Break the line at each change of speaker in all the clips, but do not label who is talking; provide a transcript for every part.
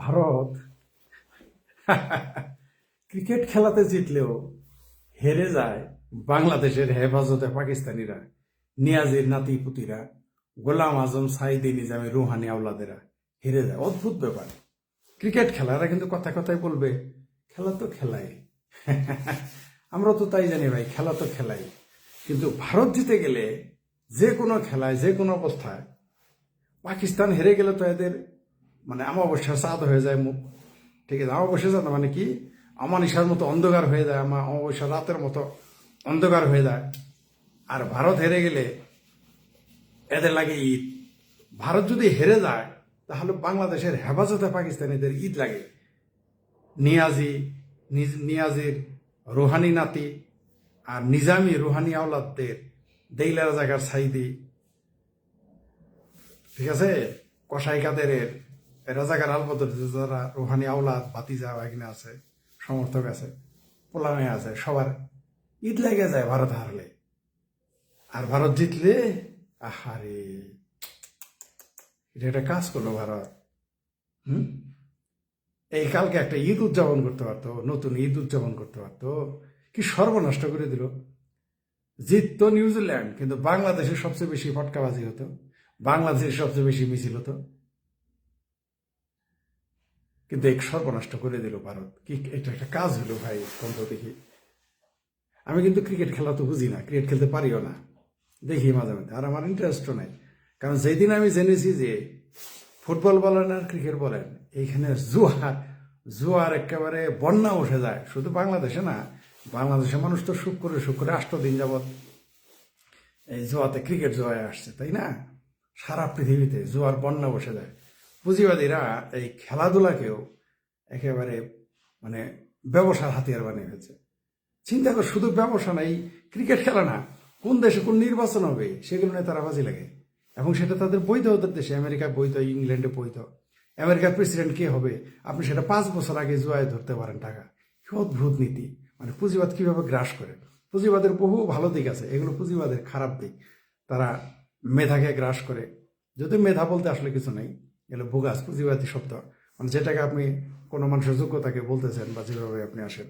Bharat cricket খেলাতে জিতলেও হেরে যায় বাংলাদেশের হেফাজতে পাকিস্তানিরা, নিয়াজির নাতিপুতিরা, গোলাম আজম, সাইদি নিজামী, রুহানি আওলাদেরা হেরে যায়। অদ্ভুত ব্যাপার। ক্রিকেট খেলারা কিন্তু কথায় কথায় বলবে খেলা তো খেলাই। আমরা তো তাই জানি ভাই, খেলা তো খেলাই। কিন্তু ভারত জিতে গেলে যে কোনো খেলায় যে কোনো অবস্থায়, পাকিস্তান হেরে গেলে তো এদের মানে অমাবস্যা চাঁদ হয়ে যায় মুখ। ঠিক আছে, অমাবস্যা চাঁদ মানে কি, আমানিশার মতো অন্ধকার হয়ে যায়, অমাবস্যা রাতের মতো অন্ধকার হয়ে যায়। আর ভারত হেরে গেলে এদের লাগে ঈদ। ভারত যদি হেরে যায় তাহলে বাংলাদেশের হেফাজতে পাকিস্তানিদের ঈদ লাগে। নিয়াজির রুহানি নাতি আর নিজামি রুহানি আওলাদদের, দেইলা রাজাকার সাইদি, ঠিক আছে, কসাই কাদেরের, রাজাকার আলবদর, যারা রুহানি আওলাদ ভাতিজা এখানে আছে, সমর্থক আছে, পোলামে আছে, সবার ঈদ লেগে যায় ভারত হারলে। আর ভারত জিতলে আহারে, এটা একটা কাজ করলো ভারত। হুম, এই কালকে একটা ঈদ উদযাপন করতে পারতো, নতুন ঈদ উদযাপন করতে পারতো। কি সর্বনষ্ট করে দিল। জিততো নিউজিল্যান্ড, কিন্তু বাংলাদেশের সবচেয়ে বেশি ফটকাবাজি হতো, বাংলাদেশের সবচেয়ে বেশি মিছিল হতো। কিন্তু এক সর্বনষ্ট করে দিল ভারত। কি এটা একটা কাজ হলো ভাই, তন্ত্র দেখি। আমি কিন্তু ক্রিকেট খেলা তো বুঝি না, ক্রিকেট খেলতে পারিও না, দেখি মাঝে মাঝে, আর আমার ইন্টারেস্টও নাই। কারণ যেদিন আমি জেনেছি যে ফুটবল বলেন আর ক্রিকেট বলেন, এইখানে জুয়ার একেবারে বন্যা উঠে যায়, শুধু বাংলাদেশে না, বাংলাদেশের মানুষ তো শুক্রে শুক্রে 8 দিন যাবৎ এই জুয়াতে, ক্রিকেট জুয়ায় আসছে, তাই না? সারা পৃথিবীতে জুয়ার বন্যা বসে যায়। পুঁজিবাদীরা এই খেলাধুলাকেও একেবারে মানে ব্যবসার হাতিয়ার বানিয়ে ফেলছে। চিন্তা কর, শুধু ব্যবসা নাই, ক্রিকেট খেলা না, কোন দেশে কোন নির্বাচন হবে সেগুলো নিয়ে তারা বাজি লাগে। এবং সেটা তাদের বৈধ, ওদের দেশে, আমেরিকায় বৈধ, ইংল্যান্ডে বৈধ। আমেরিকার প্রেসিডেন্ট কে হবে আপনি সেটা 5 বছর আগে জুয়ায় ধরতে পারেন টাকা। কি অদ্ভুত নীতি। মানে পুঁজিবাদ কিভাবে গ্রাস করে। পুঁজিবাদের বহু ভালো দিক আছে, এগুলো পুঁজিবাদের খারাপ দিক। তারা মেধাকে গ্রাস করে। যদি মেধা বলতে আসলে কিছু নেই, এগুলো ভোগাস পুঁজিবাদী শব্দ। মানে যেটাকে আপনি কোনো মানুষের যোগ্যতাকে বলতেছেন বা যেভাবে আপনি আসেন,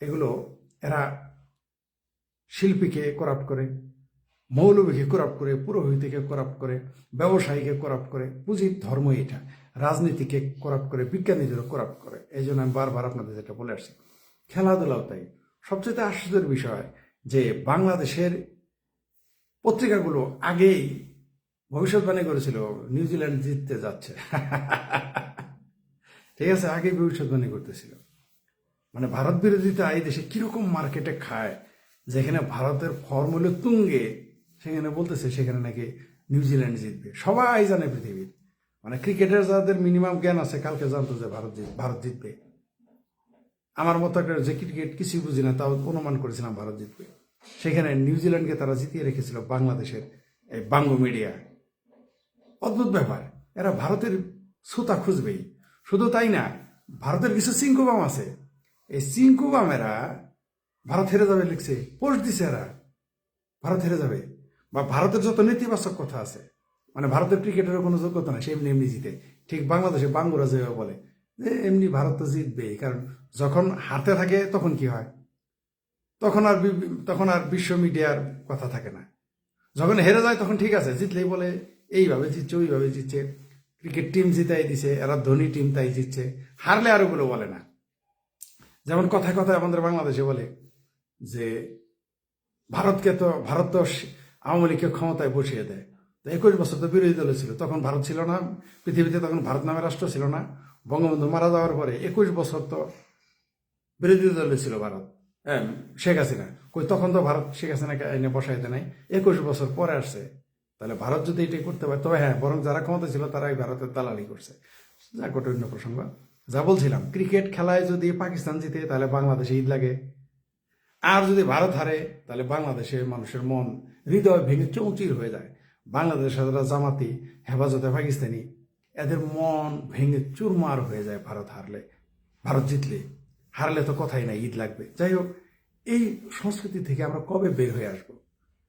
এগুলো এরা শিল্পীকে করাপ্ট করে, মৌলবীকে করাপ্ট করে, পুরোহিতকে করাপ্ট করে, ব্যবসায়ীকে করাপ্ট করে। পুঁজির ধর্ম এটা। রাজনীতিকে করাপ্ট করে, বিজ্ঞানীদেরও করাপ্ট করে। এই জন্য আমি বারবার আপনাদের যেটা বলে আসছি, খেলাধুলাও তাই। সবচেয়ে আশ্চর্যের বিষয় যে বাংলাদেশের পত্রিকাগুলো আগেই ভবিষ্যৎবাণী করেছিল নিউজিল্যান্ড জিততে যাচ্ছে। ঠিক আছে, আগেই ভবিষ্যৎবাণী করতেছিল। মানে ভারত বিরোধিতা এই দেশে কিরকম মার্কেটে খায়, যেখানে ভারতের ফর্মুলা তুঙ্গে, সেখানে বলতেছে সেখানে নাকি নিউজিল্যান্ড জিতবে। সবাই জানে পৃথিবীর, মানে ক্রিকেটের যাদের মিনিমাম জ্ঞান আছে, কালকে জানতো যে ভারত জিতবে। আমার মতো একটা যে ক্রিকেট কিছুই বুঝি না, তাও অনুমান করেছিলাম ভারত জিতবে। সেখানে নিউজিল্যান্ডকে তারা জিতিয়ে রেখেছিল বাংলাদেশের এই বাংলা মিডিয়া। অদ্ভুত ব্যাপার, এরা ভারতের সুতা খুঁজবেই। শুধু তাই না, ভারতের কিছু চিঙ্কুবাম আছে, এই চিঙ্কুবামেরা ভারত হেরে যাবে লিখছে, পোস্ট দিছে এরা, ভারত হেরে যাবে। বা ভারতের যত নেতিবাচক কথা আছে, মানে ভারতের ক্রিকেটের কোনো যোগ্যতা নাই, সে এমনি এমনি জিতে। ঠিক বাংলাদেশে বাঙ্গুরা যেভাবে বলে যে এমনি ভারত তো জিতবে, কারণ যখন হারতে থাকে তখন কি হয়, তখন আর বিশ্ব মিডিয়ার কথা থাকে না। যখন হেরে যায় তখন ঠিক আছে, জিতলেই বলে এইভাবে জিতছে, ওইভাবে জিতছে, ক্রিকেট টিম জিতাই দিছে, এরা ধোনি টিম তাই জিতছে। হারলে আর ওগুলো বলে না। যেমন কথায় কথায় আমাদের বাংলাদেশে বলে যে ভারত তো আওয়ামী লীগকে ক্ষমতায় বসিয়ে দেয়। তো 21 বছর তো বিরোধী দলে ছিল, তখন ভারত ছিল না পৃথিবীতে, তখন ভারত নামে রাষ্ট্র ছিল না। বঙ্গবন্ধু মারা যাওয়ার পরে 21 বছর তো বিরোধী দলে ছিল ভারত, হ্যাঁ, শেখ হাসিনা। তখন তো ভারত শেখ হাসিনাকে এনে বসাইতে নাই, 21 বছর পরে আসছে। তাহলে ভারত যদি এটাই করতে পারে, তবে হ্যাঁ, বরং যারা ক্ষমতা ছিল তারাই ভারতের দালালি করছে। যা গোটা অন্য প্রসঙ্গ। যা বলছিলাম, ক্রিকেট খেলায় যদি পাকিস্তান জিতে তাহলে বাংলাদেশে ঈদ লাগে, আর যদি ভারত হারে তাহলে বাংলাদেশের মানুষের মন, হৃদয় ভেঙে চৌচির হয়ে যায়। বাংলাদেশের যারা জামাতি, হেফাজতে পাকিস্তানি, এদের মন ভেঙে চুরমার হয়ে যায় ভারত হারলে। ভারত জিতলে, হারলে তো কথাই নাই, ঈদ লাগবে। যাই হোক, এই সংস্কৃতি থেকে আমরা কবে বের হয়ে আসবো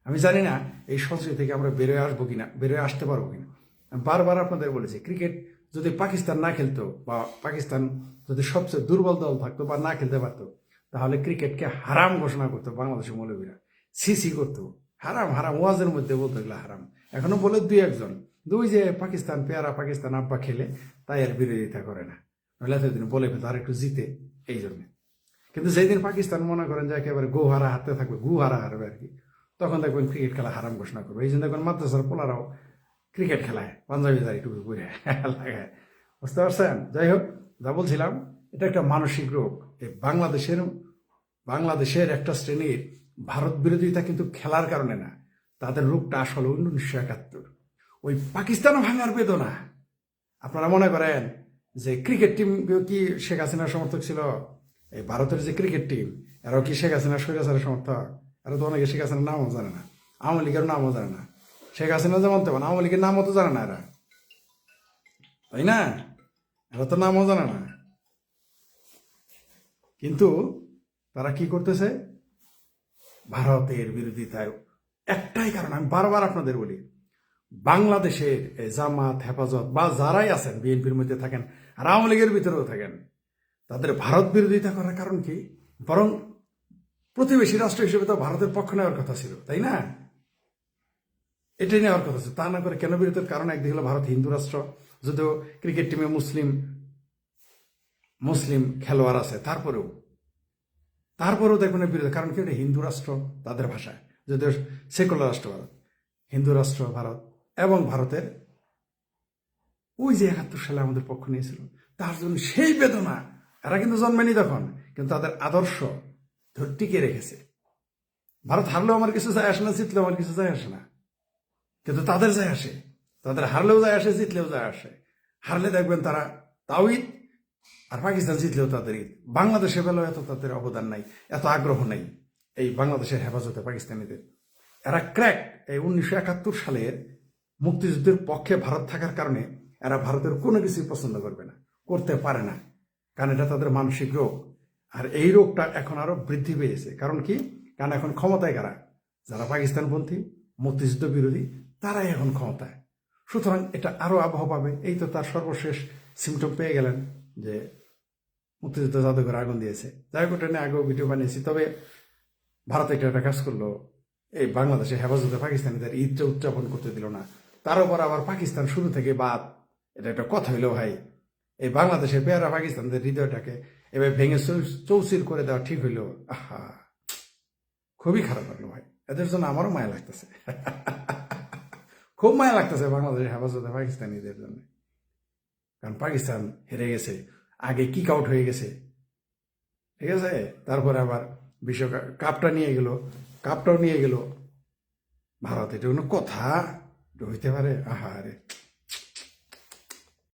আমি জানি না। এই সংস্কৃতি থেকে আমরা বের হয়ে আসবো কিনা, বের হয়ে আসতে পারবো কিনা। আমি বারবার আপনাদের বলেছি, ক্রিকেট যদি পাকিস্তান না খেলতো বা পাকিস্তান যদি সবচেয়ে দুর্বল দল থাকতো বা না খেলতে পারতো, তাহলে ক্রিকেটকে হারাম ঘোষণা করতো বাংলাদেশের মৌলবীরা, সিসি করতো, হারাম হারাম ওয়াজের মধ্যে বলতো এগুলো হারাম। এখনো বলে দুই একজন, দুই যে পাকিস্তান পেয়ারা পাকিস্তান আব্বা খেলে তাই আর বিরোধিতা করে না, নইলে এতদিন বলে পেতো আর একটু জিতে এই জন্য। কিন্তু যেদিন পাকিস্তান মনে করেন যে একেবারে গোহারা হাতে থাকবে, গুহারা হারবে আর কি, তখন দেখবেন ক্রিকেট খেলা হারাম ঘোষণা করবে। এই জন্য দেখবেন মাদ্রাসার পোলারাও ক্রিকেট খেলায় পাঞ্জাবি দাঁড়ি টুপি পরে লাগায়, বুঝতে পারছেন? যাই হোক, যা বলছিলাম, এটা একটা মানসিক রোগ। এই বাংলাদেশের একটা শ্রেণীর ভারত বিরোধিতা কিন্তু খেলার কারণে না, তাদের রোগটা আসলে 1971 ওই পাকিস্তান ভাঙার বেদনা। আপনারা মনে করেন যে ক্রিকেট টিম কি শেখ হাসিনার সমর্থক ছিল? এই ভারতের যে ক্রিকেট টিম, এরাও কি শেখ হাসিনার স্বৈরাচারের সমর্থক? এরা তো অনেকে শেখ হাসিনার নামও জানে না, আওয়ামী লীগের নামও জানে না। শেখ হাসিনা যেমন তেমন আওয়ামী লীগের নামও তো জানে না এরা, তাই না? এরা তো নামও জানে না। কিন্তু তারা কি করতেছে? ভারতের বিরোধিতায় একটাই কারণ, আমি বারবার আপনাদের বলি, বাংলাদেশের জামাত হেফাজত বা যারাই আছেন, বিএনপির মধ্যে থাকেন আর আওয়ামী লীগের ভিতরেও থাকেন, তাদের ভারত বিরোধিতা করার কারণ কি? বরং প্রতিবেশী রাষ্ট্র হিসেবে তো ভারতের পক্ষ নেওয়ার কথা ছিল, তাই না? এটাই নেওয়ার কথা ছিল। তা না করে কেন বিরোধের কারণ? একদিকে হলো ভারত হিন্দু রাষ্ট্র, যদিও ক্রিকেট টিমে মুসলিম খেলোয়াড় আছে, তারপরেও দেখবেন বিরোধী কারণ কি? এটা হিন্দু রাষ্ট্র তাদের ভাষায়, যদিও সেকুলার রাষ্ট্র ভারত, হিন্দু রাষ্ট্র ভারত। এবং ভারতের ওই যে 71 সালে আমাদের পক্ষ নিয়েছিল, তার জন্য সেই বেদনা। এরা কিন্তু জন্মেনি তখন, কিন্তু তাদের আদর্শ ধরে টিকে রেখেছে। ভারত হারলেও আমার কিছু যায় আসে না, জিতলেও আমার কিছু যায় আসে না, কিন্তু তাদের যায় আসে। তাদের হারলেও যায় আসে, জিতলেও যায় আসে। হারলে দেখবেন তারা তাওহিদ, আর পাকিস্তান জিতলেও তাদের ঈদ। বাংলাদেশের বেলাও এত তাদের অবদান নাই, এত আগ্রহ নেই এই বাংলাদেশের হেফাজতে পাকিস্তানিদের। এরা ক্র্যাক এই 1971 সালের মুক্তিযুদ্ধের পক্ষে ভারত থাকার কারণে এরা ভারতের কোনো কিছুই পছন্দ করবে না, করতে পারে না, কারণ এটা তাদের মানসিক রোগ। আর এই রোগটা এখন আরো বৃদ্ধি পেয়েছে। কারণ কি? কারণ এখন ক্ষমতায় কারা? যারা পাকিস্তানপন্থী, মুক্তিযুদ্ধ বিরোধী, তারাই এখন ক্ষমতায়। সুতরাং এটা আরো আবহাওয়া পাবে। এই তো তার সর্বশেষ সিমটম পেয়ে গেলেন যে মুক্তিযুদ্ধ জাদুঘরে আগুন দিয়েছে। যাই হোক, ওটা নিয়ে আগেও ভিডিও বানিয়েছি। তবে ভারত একটা কাজ করলো, এই বাংলাদেশে হেফাজতে পাকিস্তানিদের ঈদটা উদযাপন করতে দিল না। তার উপর আবার পাকিস্তান শুরু থেকে বাদ। এটা একটা কথা হইলো ভাই, এই বাংলাদেশের পেয়ারা পাকিস্তানদের হৃদয়টাকে এবার ভেঙে চৌচির করে দেওয়া ঠিক হইলো? আহা, খুবই খারাপ লাগলো ভাই। এদের জন্য আমারও মায়া লাগতেছে, খুব মায়া লাগতেছে বাংলাদেশের হেফাজতে পাকিস্তানিদের জন্য। কারণ পাকিস্তান হেরে গেছে, আগে কিক আউট হয়ে গেছে, ঠিক আছে? তারপরে আবার বিশ্বকাপ কাপটাও নিয়ে গেল ভারত। এটা কোনো কথা হইতে পারে? আহা রে।